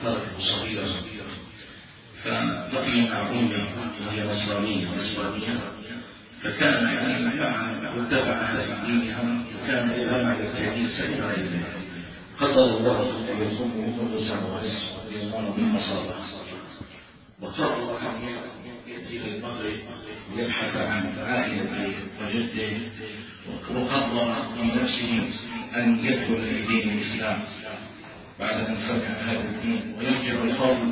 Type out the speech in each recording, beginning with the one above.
تركه صغيرا فلقي مع أمه وهي نصرانية فكان يعني واتبعها في دينها وكان إماما للكنيسة إلى غير ذلك. قدر الله في الأم سنوات من مصابة وقرر أن يأتي للمغرب يبحث عن عائلته وجده وقرر من نفسه أن يدخل في دين الإسلام بعد أن سمع هذا الدين ويرجع الفضل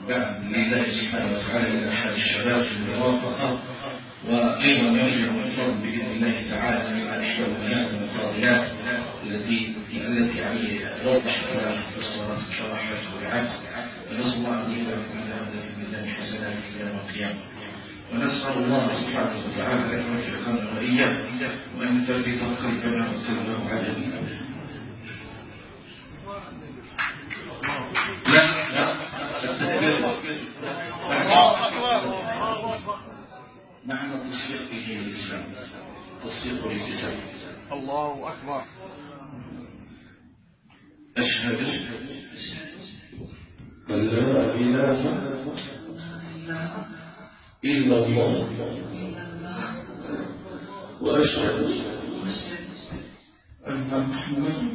بعد لله سبحانه وتعالى إلى حال الشباب بالموافقة وأيضا يرجع الفضل بإذن الله تعالى مع إحدى البنات الفاضلات التي وضحت فسرت شرحت ورعت فنسأل الله أن يجعل هذا في ميزان حسنات يوم القيامة. ونسأل الله سبحانه وتعالى أن يوفقنا وإياه وأن يثبت قلبنا وقلبه على دينه. لا معنى التصديق في دين الإسلام تصديق بالكتاب. الله أكبر. أشهد أن لا إله إلا الله وأشهد أن محمدا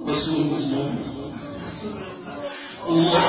رسول الله. الله